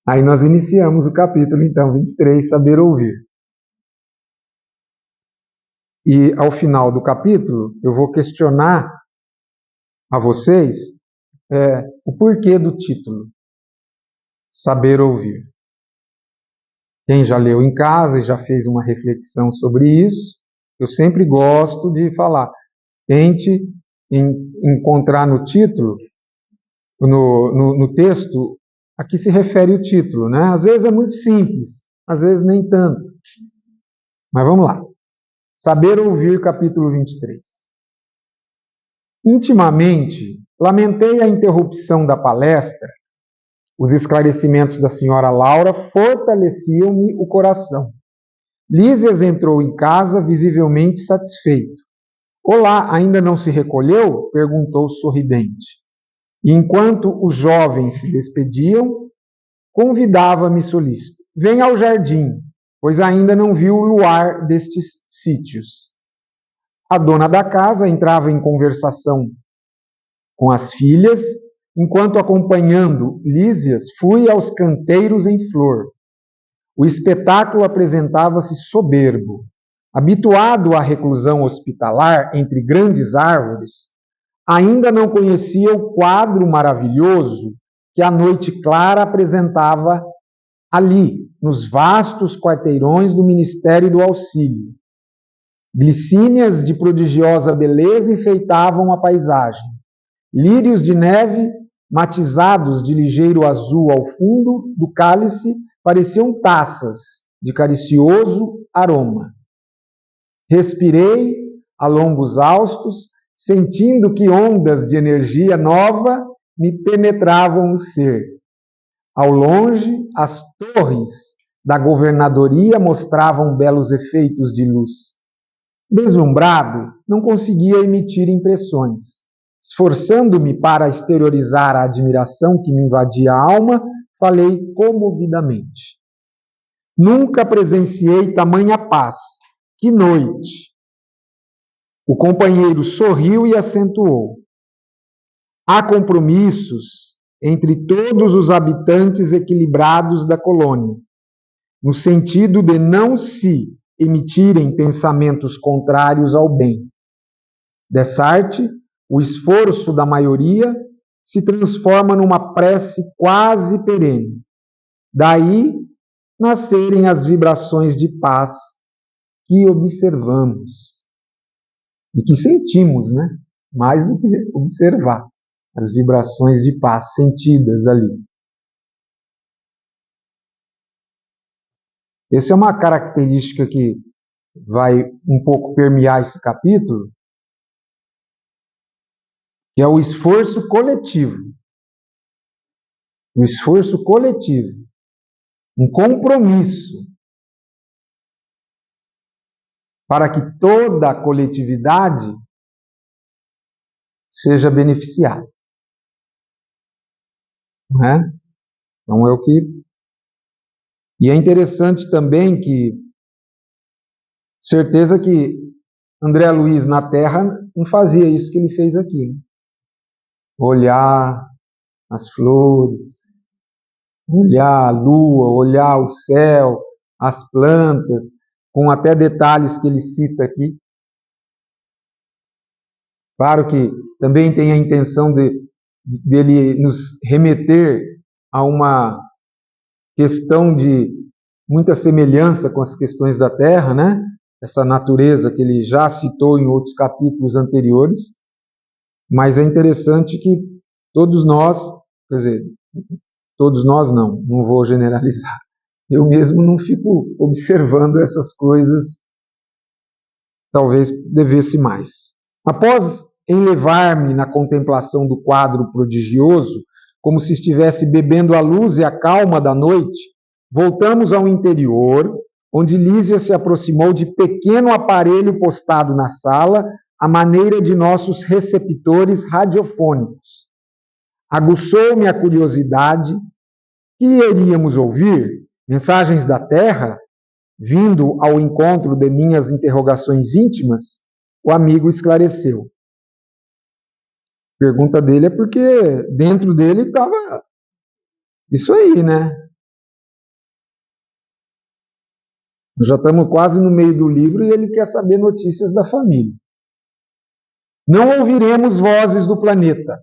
Aí nós iniciamos o capítulo, então, 23, Saber Ouvir. E ao final do capítulo, eu vou questionar a vocês o porquê do título, Saber Ouvir. Quem já leu em casa e já fez uma reflexão sobre isso, eu sempre gosto de falar, tente encontrar no título, no texto, a que se refere o título, né? Às vezes é muito simples, às vezes nem tanto. Mas vamos lá. Saber Ouvir, capítulo 23. Intimamente, lamentei a interrupção da palestra. Os esclarecimentos da senhora Laura fortaleciam-me o coração. Lísias entrou em casa visivelmente satisfeito. Olá, ainda não se recolheu? Perguntou sorridente. E enquanto os jovens se despediam, convidava-me solícito. Venha ao jardim, pois ainda não viu o luar destes sítios. A dona da casa entrava em conversação com as filhas, enquanto acompanhando Lísias, fui aos canteiros em flor. O espetáculo apresentava-se soberbo. Habituado à reclusão hospitalar entre grandes árvores, ainda não conhecia o quadro maravilhoso que a noite clara apresentava ali, nos vastos quarteirões do Ministério do Auxílio. Glicínias de prodigiosa beleza enfeitavam a paisagem. Lírios de neve, matizados de ligeiro azul ao fundo do cálice, pareciam taças de caricioso aroma. Respirei a longos haustos, sentindo que ondas de energia nova me penetravam o ser. Ao longe, as torres da governadoria mostravam belos efeitos de luz. Deslumbrado, não conseguia emitir impressões. Esforçando-me para exteriorizar a admiração que me invadia a alma, falei comovidamente. Nunca presenciei tamanha paz. Que noite! O companheiro sorriu e acentuou. Há compromissos entre todos os habitantes equilibrados da colônia, no sentido de não se emitirem pensamentos contrários ao bem. Dessarte, o esforço da maioria se transforma numa prece quase perene. Daí nascerem as vibrações de paz que observamos e que sentimos, né? Mais do que observar, as vibrações de paz sentidas ali. Essa é uma característica que vai um pouco permear esse capítulo, que é o esforço coletivo. O esforço coletivo. Um compromisso para que toda a coletividade seja beneficiada. Não é? Então é o que... E é interessante também que, certeza que André Luiz na Terra não fazia isso que ele fez aqui. Olhar as flores, olhar a lua, olhar o céu, as plantas, com até detalhes que ele cita aqui. Claro que também tem a intenção dele nos remeter a uma questão de muita semelhança com as questões da Terra, né? Essa natureza que ele já citou em outros capítulos anteriores, mas é interessante que todos nós, quer dizer, todos nós não vou generalizar, eu mesmo não fico observando essas coisas, talvez devesse mais. Após enlevar-me na contemplação do quadro prodigioso, como se estivesse bebendo a luz e a calma da noite, voltamos ao interior, onde Lísia se aproximou de pequeno aparelho postado na sala, à maneira de nossos receptores radiofônicos. Aguçou-me a curiosidade. Que iríamos ouvir? Mensagens da Terra? Vindo ao encontro de minhas interrogações íntimas, o amigo esclareceu. A pergunta dele é porque dentro dele estava isso aí, né? Nós já estamos quase no meio do livro e ele quer saber notícias da família. Não ouviremos vozes do planeta.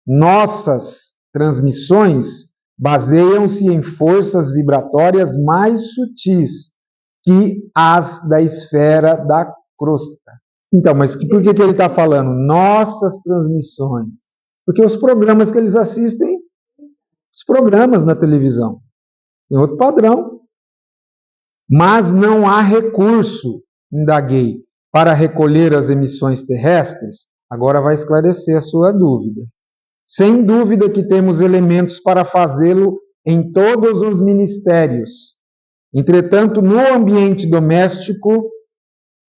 Nossas transmissões baseiam-se em forças vibratórias mais sutis que as da esfera da crosta. Então, mas por que ele está falando nossas transmissões? Porque os programas que eles assistem, os programas na televisão, tem outro padrão. Mas não há recurso, indaguei, para recolher as emissões terrestres? Agora vai esclarecer a sua dúvida. Sem dúvida que temos elementos para fazê-lo em todos os ministérios. Entretanto, no ambiente doméstico,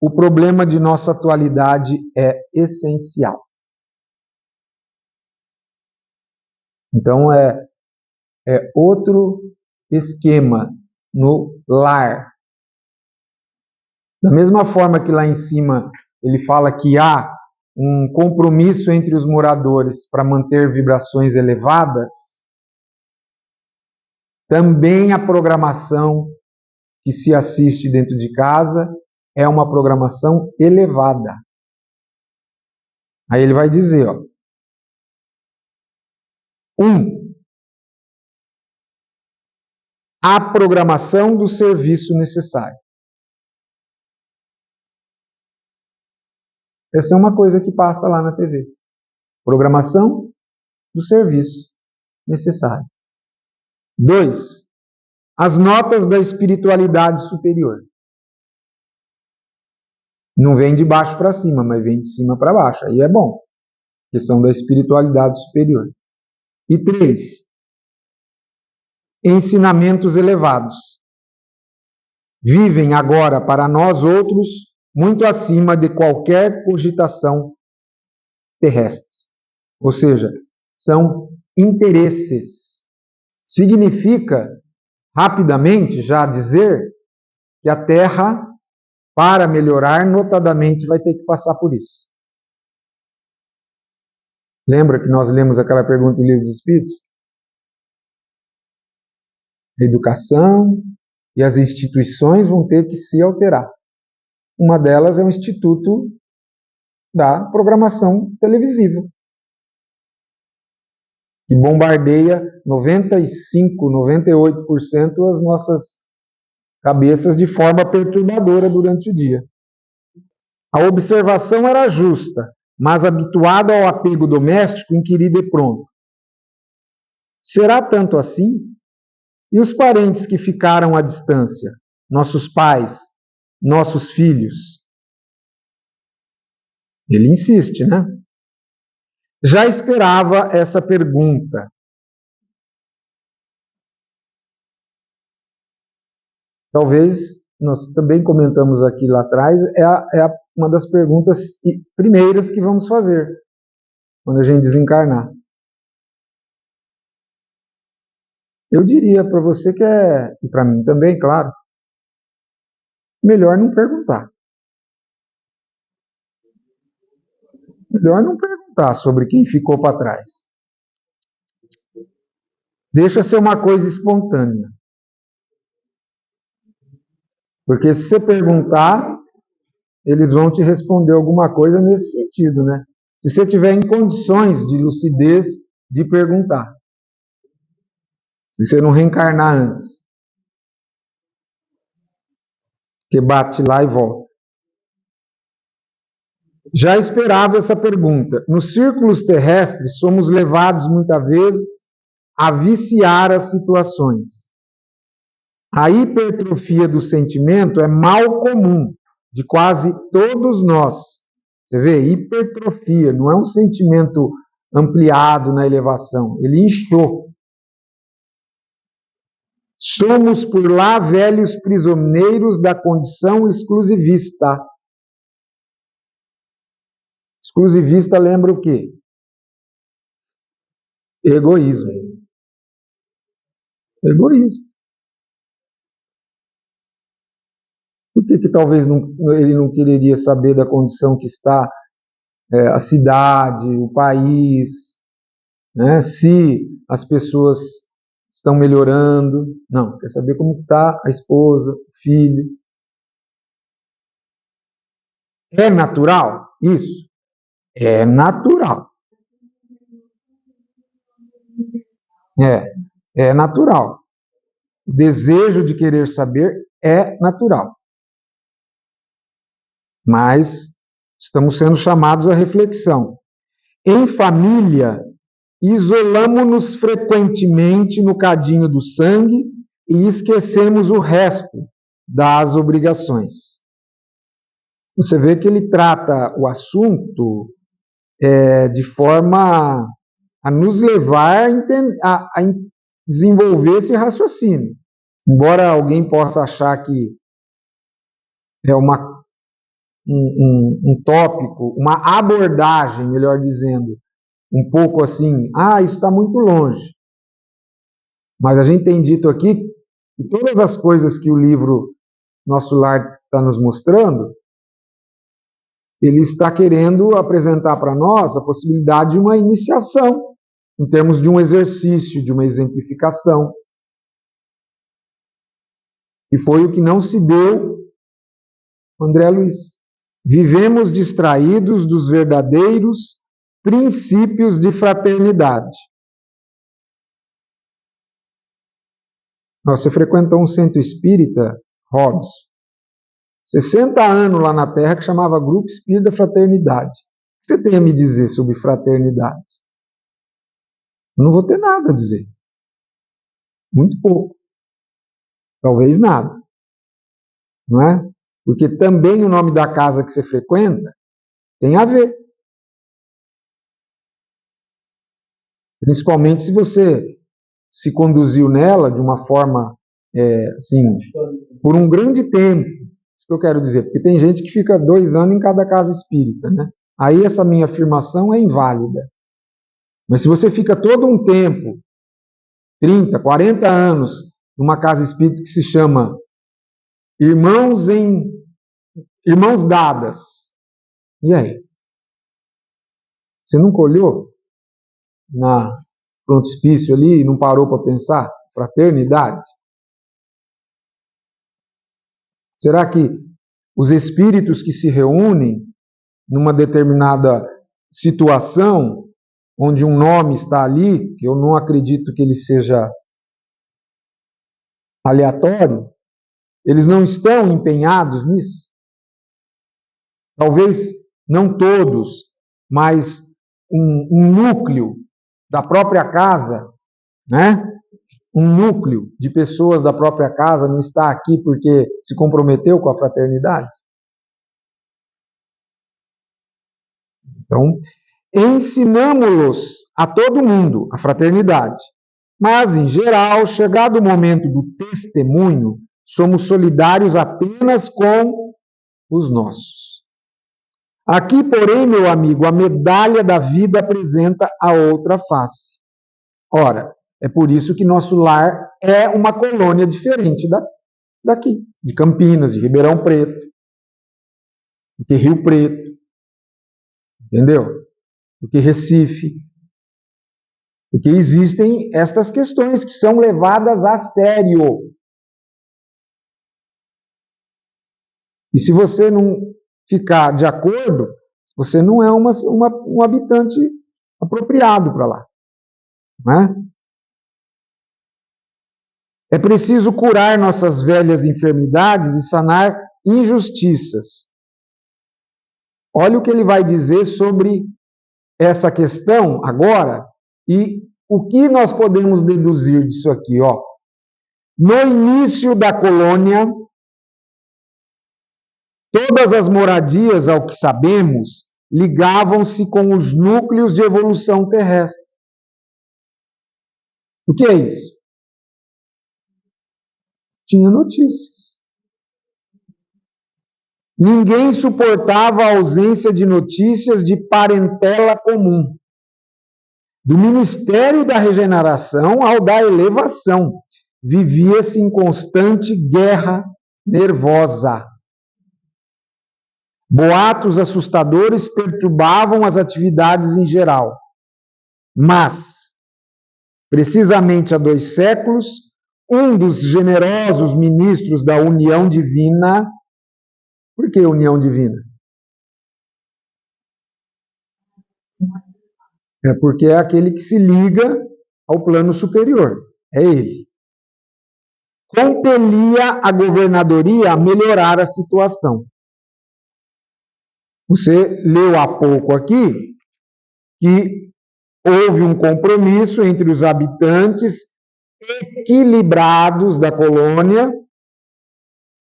o problema de nossa atualidade é essencial. Então, é outro esquema no lar. Da mesma forma que lá em cima ele fala que há um compromisso entre os moradores para manter vibrações elevadas, também a programação que se assiste dentro de casa é uma programação elevada. Aí ele vai dizer, ó, 1. A programação do serviço necessário. Essa é uma coisa que passa lá na TV. Programação do serviço necessário. 2. As notas da espiritualidade superior. Não vem de baixo para cima, mas vem de cima para baixo. Aí é bom, que são da espiritualidade superior. E 3. Ensinamentos elevados. Vivem agora para nós outros muito acima de qualquer cogitação terrestre. Ou seja, são interesses. Significa, rapidamente, já dizer que a Terra, para melhorar, notadamente, vai ter que passar por isso. Lembra que nós lemos aquela pergunta do Livro dos Espíritos? A educação e as instituições vão ter que se alterar. Uma delas é o Instituto da Programação Televisiva, que bombardeia 95, 98% as nossas cabeças de forma perturbadora durante o dia. A observação era justa, mas habituada ao apego doméstico, inquiri de pronto. Será tanto assim? E os parentes que ficaram à distância? Nossos pais, nossos filhos? Ele insiste, né? Já esperava essa pergunta. Talvez, nós também comentamos aqui lá atrás, uma das perguntas primeiras que vamos fazer quando a gente desencarnar. Eu diria para você que e para mim também, claro, melhor não perguntar. Melhor não perguntar sobre quem ficou para trás. Deixa ser uma coisa espontânea. Porque se você perguntar, eles vão te responder alguma coisa nesse sentido, né? Se você tiver em condições de lucidez de perguntar. Se você não reencarnar antes. Que bate lá e volta. Já esperava essa pergunta. Nos círculos terrestres, somos levados muitas vezes a viciar as situações. A hipertrofia do sentimento é mal comum de quase todos nós. Você vê, hipertrofia, não é um sentimento ampliado na elevação, ele inchou. Somos por lá velhos prisioneiros da condição exclusivista. Exclusivista lembra o quê? Egoísmo. Egoísmo. Por que talvez ele não quereria saber da condição que está a cidade, o país, né? Se as pessoas estão melhorando. Não, quer saber como está a esposa, o filho. É natural isso? É natural. É natural. O desejo de querer saber é natural. Mas estamos sendo chamados à reflexão. Em família, isolamo-nos frequentemente no cadinho do sangue e esquecemos o resto das obrigações. Você vê que ele trata o assunto de forma a nos levar a desenvolver esse raciocínio. Embora alguém possa achar que é um tópico, uma abordagem, melhor dizendo, um pouco assim, isso está muito longe. Mas a gente tem dito aqui que todas as coisas que o livro Nosso Lar está nos mostrando, ele está querendo apresentar para nós a possibilidade de uma iniciação, em termos de um exercício, de uma exemplificação. E foi o que não se deu com André Luiz. Vivemos distraídos dos verdadeiros princípios de fraternidade. Você frequentou um centro espírita, Robson, 60 anos lá na Terra, que chamava Grupo Espírita Fraternidade. O que você tem a me dizer sobre fraternidade? Eu não vou ter nada a dizer. Muito pouco. Talvez nada. Não é? Porque também o nome da casa que você frequenta tem a ver. Principalmente se você se conduziu nela de uma forma, assim, por um grande tempo. Isso que eu quero dizer. Porque tem gente que fica 2 anos em cada casa espírita, né? Aí essa minha afirmação é inválida. Mas se você fica todo um tempo, 30, 40 anos, numa casa espírita que se chama Irmãos Dadas, e aí? Você nunca olhou na frontispício ali e não parou para pensar? Fraternidade? Será que os espíritos que se reúnem numa determinada situação, onde um nome está ali, que eu não acredito que ele seja aleatório, eles não estão empenhados nisso? Talvez não todos, mas um núcleo da própria casa, né? Um núcleo de pessoas da própria casa não está aqui porque se comprometeu com a fraternidade? Então, ensinamos-los a todo mundo a fraternidade. Mas, em geral, chegado o momento do testemunho, somos solidários apenas com os nossos. Aqui, porém, meu amigo, a medalha da vida apresenta a outra face. Ora, é por isso que nosso lar é uma colônia diferente daqui, de Campinas, de Ribeirão Preto, do que Rio Preto, entendeu? Do que Recife. Porque existem estas questões que são levadas a sério. E se você não ficar de acordo, você não é um habitante apropriado para lá. Né? É preciso curar nossas velhas enfermidades e sanar injustiças. Olha o que ele vai dizer sobre essa questão agora e o que nós podemos deduzir disso aqui. Ó. No início da colônia, todas as moradias, ao que sabemos, ligavam-se com os núcleos de evolução terrestre. O que é isso? Tinha notícias. Ninguém suportava a ausência de notícias de parentela comum. Do ministério da regeneração ao da elevação, vivia-se em constante guerra nervosa. Boatos assustadores perturbavam as atividades em geral. Mas precisamente há 2 séculos, um dos generosos ministros da união divina. Por que união divina? É porque é aquele que se liga ao plano superior. É ele. Compelia a governadoria a melhorar a situação. Você leu há pouco aqui que houve um compromisso entre os habitantes equilibrados da colônia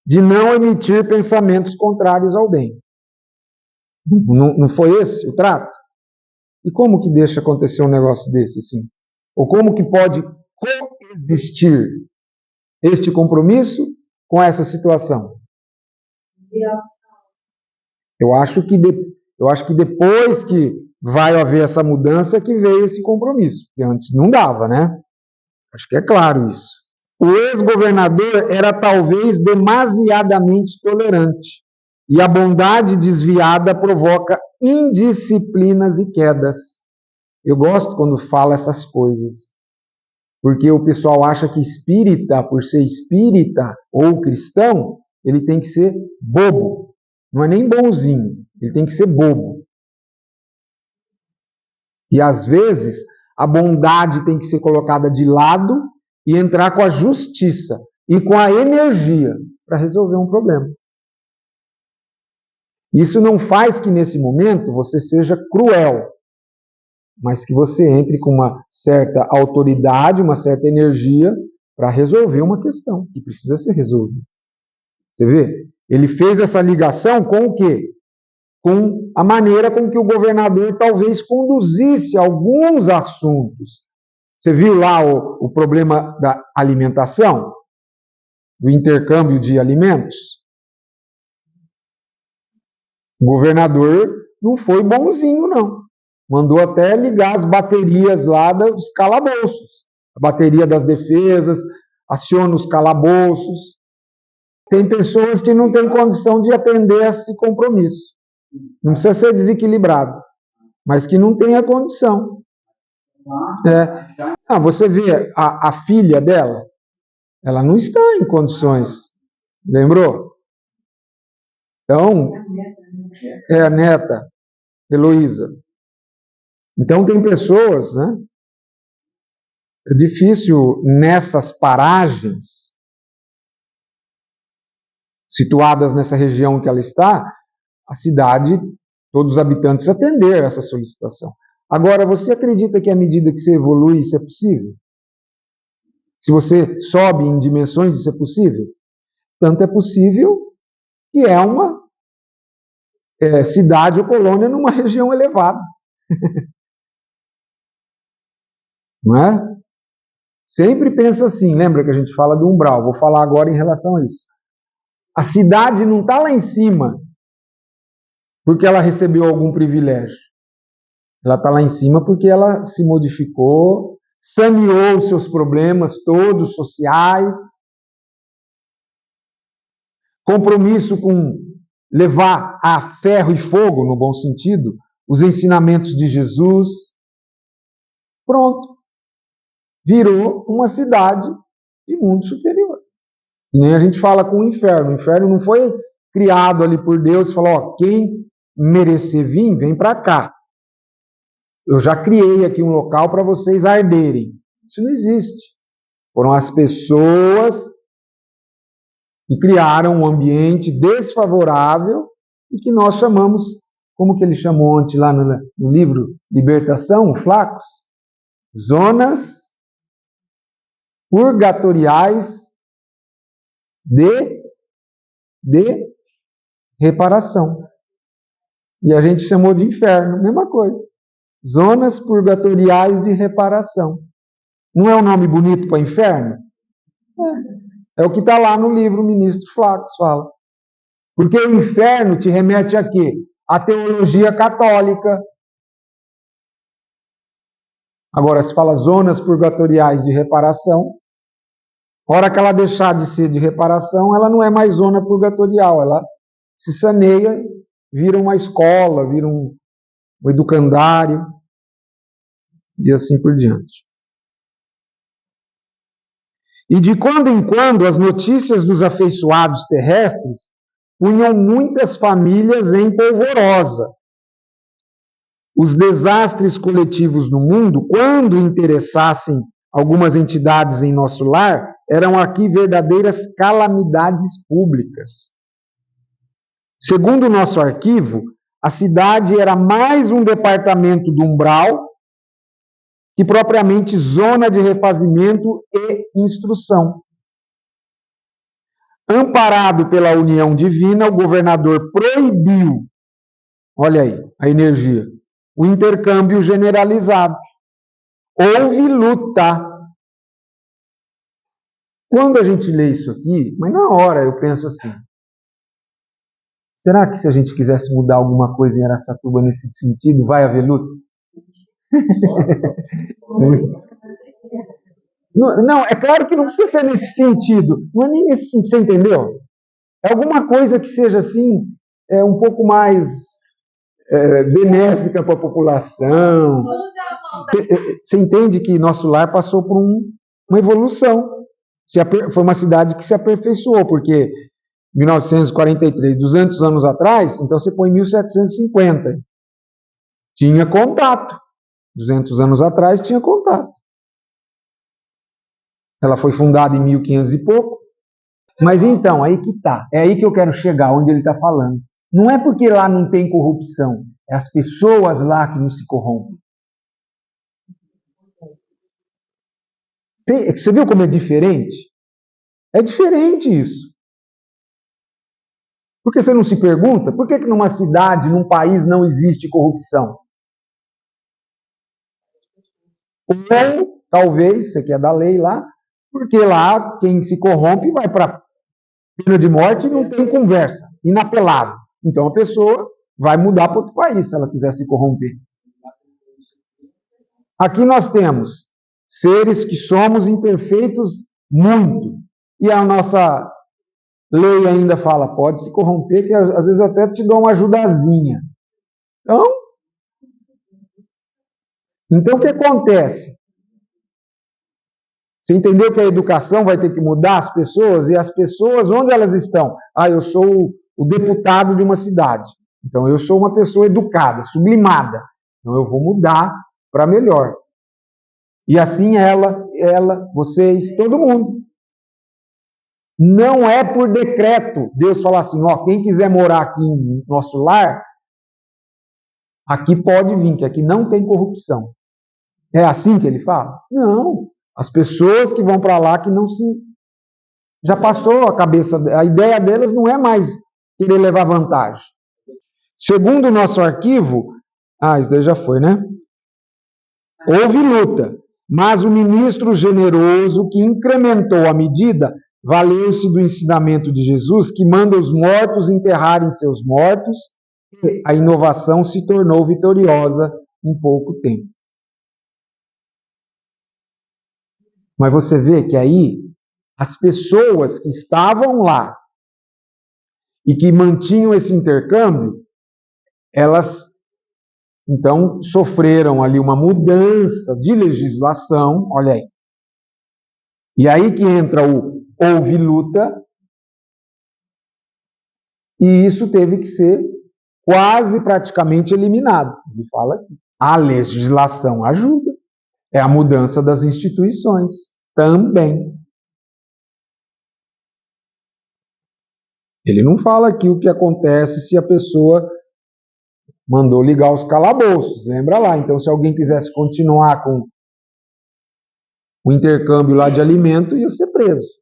de não emitir pensamentos contrários ao bem. Não foi esse o trato? E como que deixa acontecer um negócio desse, assim? Ou como que pode coexistir este compromisso com essa situação? Eu acho que depois que vai haver essa mudança é que veio esse compromisso, porque antes não dava, né? Acho que é claro isso. O ex-governador era talvez demasiadamente tolerante, e a bondade desviada provoca indisciplinas e quedas. Eu gosto quando fala essas coisas, porque o pessoal acha que espírita, por ser espírita ou cristão, ele tem que ser bobo. Não é nem bonzinho, ele tem que ser bobo. E às vezes a bondade tem que ser colocada de lado e entrar com a justiça e com a energia para resolver um problema. Isso não faz que nesse momento você seja cruel, mas que você entre com uma certa autoridade, uma certa energia para resolver uma questão que precisa ser resolvida. Você vê? Ele fez essa ligação com o quê? Com a maneira com que o governador talvez conduzisse alguns assuntos. Você viu lá o problema da alimentação? Do intercâmbio de alimentos? O governador não foi bonzinho, não. Mandou até ligar as baterias lá dos calabouços. A bateria das defesas, aciona os calabouços. Tem pessoas que não têm condição de atender a esse compromisso. Não precisa ser desequilibrado, mas que não tem a condição. Você vê a filha dela, ela não está em condições. Lembrou? Então, é a neta, Heloísa. Então tem pessoas, né? É difícil nessas paragens, situadas nessa região que ela está, a cidade, todos os habitantes atender essa solicitação. Agora, você acredita que à medida que você evolui, isso é possível? Se você sobe em dimensões, isso é possível? Tanto é possível que é uma cidade ou colônia numa região elevada. Não é? Sempre pensa assim, lembra que a gente fala do umbral, vou falar agora em relação a isso. A cidade não está lá em cima porque ela recebeu algum privilégio. Ela está lá em cima porque ela se modificou, saneou os seus problemas todos sociais, compromisso com levar a ferro e fogo, no bom sentido, os ensinamentos de Jesus. Pronto. Virou uma cidade de mundo superior. E nem a gente fala com o inferno. O inferno não foi criado ali por Deus e falou, quem merecer vir, vem para cá. Eu já criei aqui um local para vocês arderem. Isso não existe. Foram as pessoas que criaram um ambiente desfavorável e que nós chamamos, como que ele chamou ontem lá no livro Libertação, o Flacos? Zonas purgatoriais de reparação. E a gente chamou de inferno, mesma coisa. Zonas purgatoriais de reparação. Não é um nome bonito para inferno? É o que está lá no livro, o ministro Flacos fala. Porque o inferno te remete a quê? A teologia católica. Agora, se fala zonas purgatoriais de reparação, a hora que ela deixar de ser de reparação, ela não é mais zona purgatorial, ela se saneia, vira uma escola, vira um educandário, e assim por diante. E de quando em quando as notícias dos afeiçoados terrestres punham muitas famílias em polvorosa. Os desastres coletivos no mundo, quando interessassem algumas entidades em nosso lar, eram aqui verdadeiras calamidades públicas. Segundo o nosso arquivo, a cidade era mais um departamento do umbral que propriamente zona de refazimento e instrução. Amparado pela união divina, o governador proibiu, olha aí, a energia, o intercâmbio generalizado. Houve luta. Quando a gente lê isso aqui, mas na hora eu penso assim, será que se a gente quisesse mudar alguma coisa em Araçatuba nesse sentido, vai haver luta? Não, é claro que não precisa ser nesse sentido. Não é nem nesse sentido, você entendeu? É alguma coisa que seja assim, um pouco mais benéfica para a população. Você entende que nosso lar passou por uma evolução. Foi uma cidade que se aperfeiçoou, porque 1943, 200 anos atrás, então você põe 1750. Tinha contato. 200 anos atrás tinha contato. Ela foi fundada em 1500 e pouco. Mas então, aí que tá. É aí que eu quero chegar, onde ele está falando. Não é porque lá não tem corrupção. É as pessoas lá que não se corrompem. Você viu como é diferente? É diferente isso. Por que você não se pergunta? Por que numa cidade, num país, não existe corrupção? Ou, talvez, você quer dar lei lá, porque lá quem se corrompe vai para pena de morte e não tem conversa, inapelável. Então a pessoa vai mudar para outro país se ela quiser se corromper. Aqui nós temos seres que somos imperfeitos muito. E a nossa lei ainda fala, pode se corromper, que às vezes eu até te dou uma ajudazinha. Então o que acontece? Você entendeu que a educação vai ter que mudar as pessoas? E as pessoas, onde elas estão? Eu sou o deputado de uma cidade. Então eu sou uma pessoa educada, sublimada. Então eu vou mudar para melhor. E assim ela, vocês, todo mundo. Não é por decreto. Deus fala assim, quem quiser morar aqui em nosso lar, aqui pode vir, que aqui não tem corrupção. É assim que ele fala? Não. As pessoas que vão para lá que não se... Já passou a cabeça... A ideia delas não é mais querer levar vantagem. Segundo o nosso arquivo... isso daí já foi, né? Houve luta, mas o ministro generoso que incrementou a medida valeu-se do ensinamento de Jesus que manda os mortos enterrarem seus mortos e a inovação se tornou vitoriosa em pouco tempo. Mas você vê que aí as pessoas que estavam lá e que mantinham esse intercâmbio, elas então sofreram ali uma mudança de legislação, olha aí. E aí que entra houve luta, e isso teve que ser quase praticamente eliminado. Ele fala aqui. A legislação ajuda. É a mudança das instituições também. Ele não fala aqui o que acontece se a pessoa mandou ligar os calabouços, lembra lá. Então, se alguém quisesse continuar com o intercâmbio lá de alimento, ia ser preso.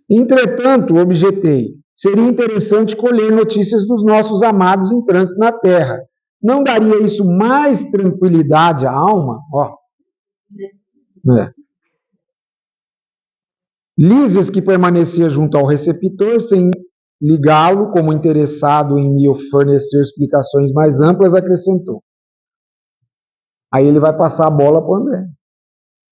Entretanto, objetei, seria interessante colher notícias dos nossos amados em trânsito na Terra. Não daria isso mais tranquilidade à alma? Lísias, que permanecia junto ao receptor, sem ligá-lo, como interessado em me fornecer explicações mais amplas, acrescentou. Aí ele vai passar a bola para o André.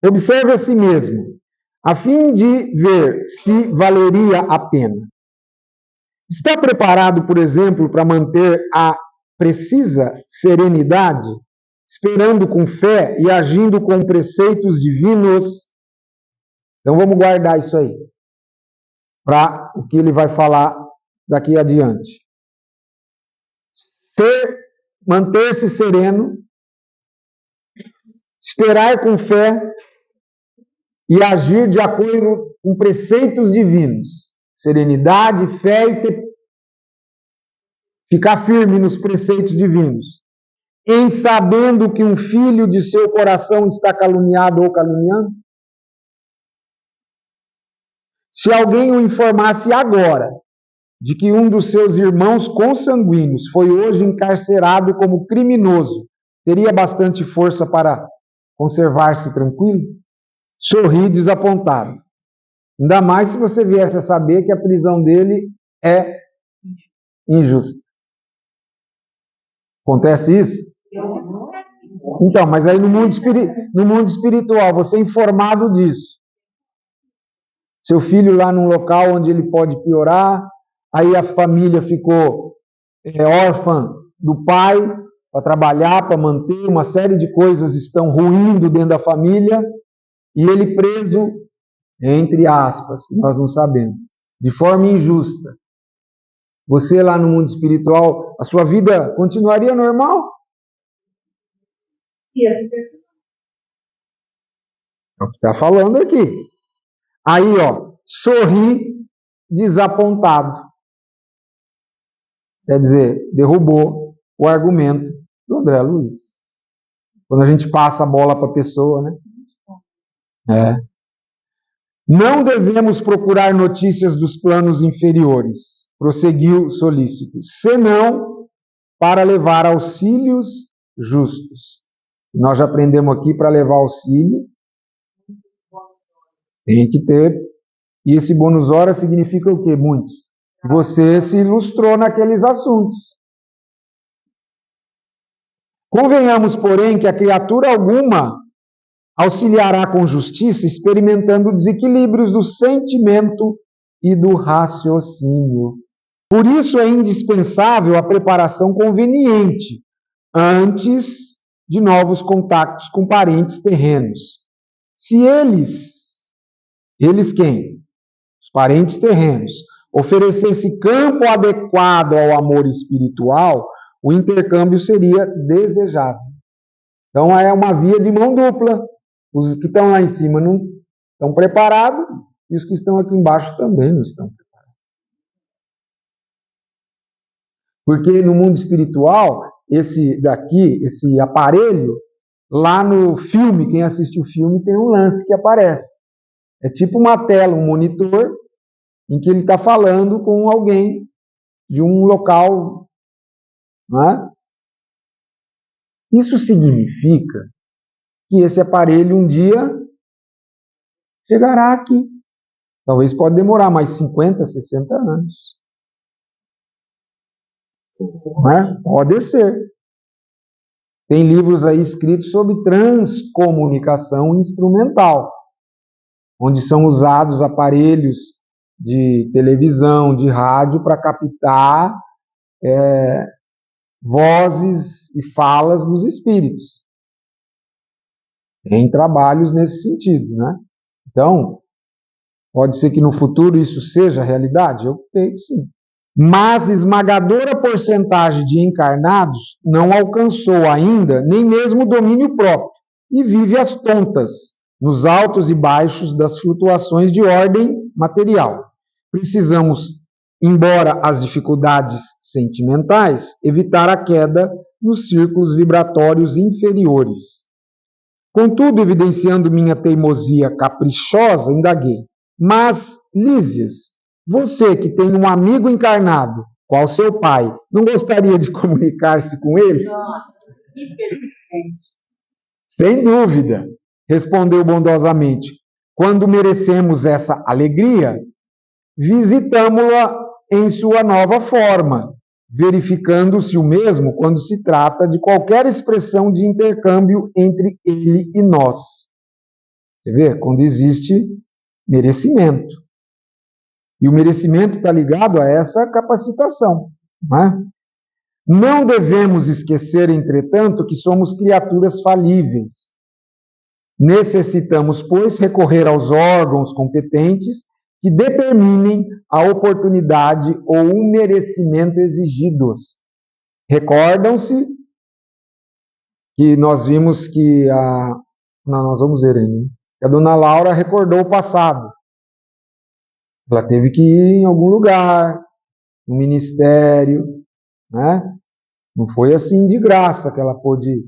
Observe a si mesmo, a fim de ver se valeria a pena. Está preparado, por exemplo, para manter a precisa serenidade, esperando com fé e agindo com preceitos divinos. Então vamos guardar isso aí, para o que ele vai falar daqui adiante. Manter-se sereno, esperar com fé e agir de acordo com preceitos divinos. Serenidade, fé e ficar firme nos preceitos divinos. Em sabendo que um filho de seu coração está caluniado ou caluniando? Se alguém o informasse agora de que um dos seus irmãos consanguíneos foi hoje encarcerado como criminoso, teria bastante força para conservar-se tranquilo? Sorri desapontado. Ainda mais se você viesse a saber que a prisão dele é injusta. Acontece isso? Então, mas aí no mundo espiritual, você é informado disso. Seu filho lá num local onde ele pode piorar, aí a família ficou órfã do pai para trabalhar, para manter, uma série de coisas estão ruindo dentro da família, e ele preso, entre aspas, que nós não sabemos, de forma injusta. Você lá no mundo espiritual, a sua vida continuaria normal? É o que está falando aqui. Aí, sorri desapontado. Quer dizer, derrubou o argumento do André Luiz. Quando a gente passa a bola para a pessoa, né? Não devemos procurar notícias dos planos inferiores, prosseguiu Solícito, senão para levar auxílios justos. Nós já aprendemos aqui, para levar auxílio, tem que ter, e esse bônus hora significa o quê? Muitos. Você se ilustrou naqueles assuntos. Convenhamos, porém, que a criatura alguma auxiliará com justiça, experimentando desequilíbrios do sentimento e do raciocínio. Por isso é indispensável a preparação conveniente antes de novos contatos com parentes terrenos. Se eles quem? Os parentes terrenos, oferecesse campo adequado ao amor espiritual, o intercâmbio seria desejável. Então é uma via de mão dupla. Os que estão lá em cima não estão preparados e os que estão aqui embaixo também não estão preparados. Porque no mundo espiritual, esse aparelho, lá no filme, quem assiste o filme tem um lance que aparece. É tipo uma tela, um monitor, em que ele está falando com alguém de um local, não é? Isso significa que esse aparelho um dia chegará aqui. Talvez pode demorar mais 50, 60 anos. Não é? Pode ser. Tem livros aí escritos sobre transcomunicação instrumental, onde são usados aparelhos de televisão, de rádio, para captar vozes e falas dos espíritos. Tem trabalhos nesse sentido, né? Então, pode ser que no futuro isso seja realidade? Eu creio que sim. Mas esmagadora porcentagem de encarnados não alcançou ainda nem mesmo o domínio próprio e vive às tontas, nos altos e baixos das flutuações de ordem material. Precisamos, embora as dificuldades sentimentais, evitar a queda nos círculos vibratórios inferiores. Contudo, evidenciando minha teimosia caprichosa, indaguei. Mas, Lísias, você que tem um amigo encarnado, qual seu pai, não gostaria de comunicar-se com ele? Sem dúvida, respondeu bondosamente. Quando merecemos essa alegria, visitamo-la em sua nova forma, verificando-se o mesmo quando se trata de qualquer expressão de intercâmbio entre ele e nós. Você vê? Quando existe merecimento. E o merecimento está ligado a essa capacitação. Não é? Não devemos esquecer, entretanto, que somos criaturas falíveis. Necessitamos, pois, recorrer aos órgãos competentes que determinem a oportunidade ou o merecimento exigidos. Recordam-se que nós vimos que nós vamos ver ainda. A dona Laura recordou o passado. Ela teve que ir em algum lugar, no ministério, né? Não foi assim de graça que ela pôde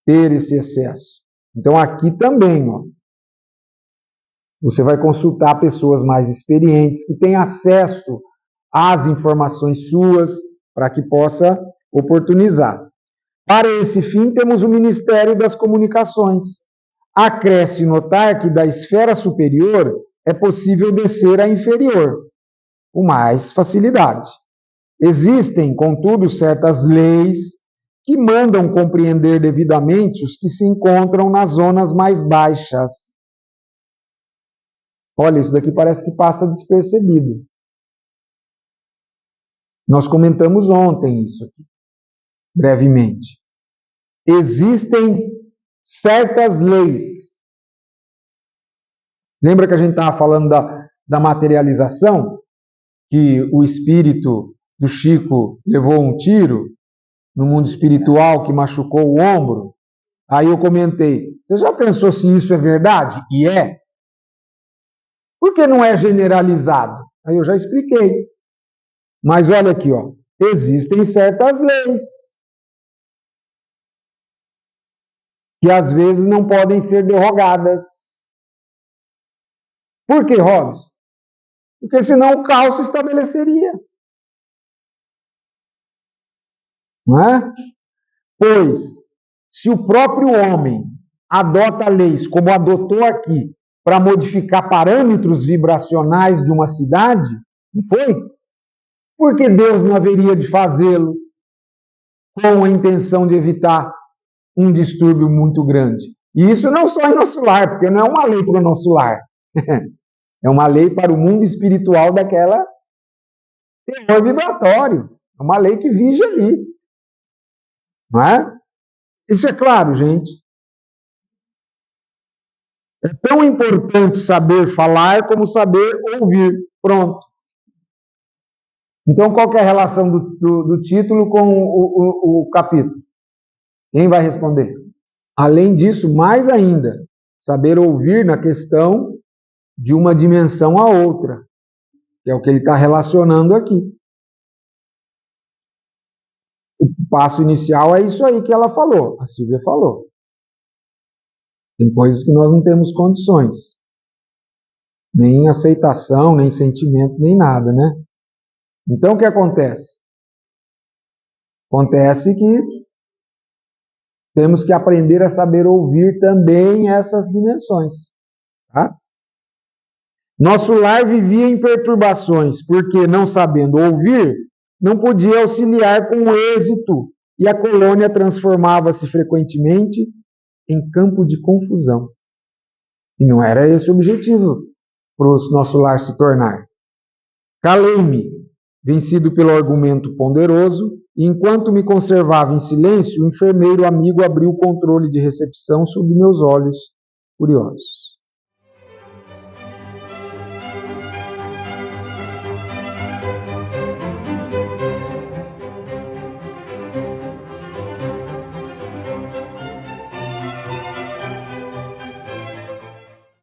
ter esse excesso. Então aqui também, ó, você vai consultar pessoas mais experientes que têm acesso às informações suas para que possa oportunizar. Para esse fim, temos o Ministério das Comunicações. Acresce notar que da esfera superior é possível descer à inferior, com mais facilidade. Existem, contudo, certas leis que mandam compreender devidamente os que se encontram nas zonas mais baixas. Olha, isso daqui parece que passa despercebido. Nós comentamos ontem isso aqui, brevemente. Existem certas leis. Lembra que a gente estava falando da materialização? Que o espírito do Chico levou um tiro no mundo espiritual que machucou o ombro? Aí eu comentei, você já pensou se isso é verdade? E é. Por que não é generalizado? Aí eu já expliquei. Mas olha aqui, ó, existem certas leis que às vezes não podem ser derrogadas. Por que, Robson? Porque senão o caos se estabeleceria. Não é? Pois, se o próprio homem adota leis, como adotou aqui, para modificar parâmetros vibracionais de uma cidade, não foi? Por que Deus não haveria de fazê-lo com a intenção de evitar um distúrbio muito grande? E isso não só em nosso lar, porque não é uma lei para o nosso lar. É uma lei para o mundo espiritual daquela teor vibratório. É uma lei que vige ali. Não é? Isso é claro, gente. É tão importante saber falar como saber ouvir. Pronto. Então, qual que é a relação do título com o capítulo? Quem vai responder? Além disso, mais ainda, saber ouvir na questão de uma dimensão a outra, que é o que ele está relacionando aqui. O passo inicial é isso aí que ela falou, a Silvia falou. Tem coisas que nós não temos condições, nem aceitação, nem sentimento, nem nada, né? Então, o que acontece? Acontece que temos que aprender a saber ouvir também essas dimensões. Tá? Nosso lar vivia em perturbações, porque, não sabendo ouvir, não podia auxiliar com êxito, e a colônia transformava-se frequentemente em campo de confusão. E não era esse o objetivo para o nosso lar se tornar. Calei-me, vencido pelo argumento ponderoso, e enquanto me conservava em silêncio, o enfermeiro amigo abriu o controle de recepção sob meus olhos curiosos.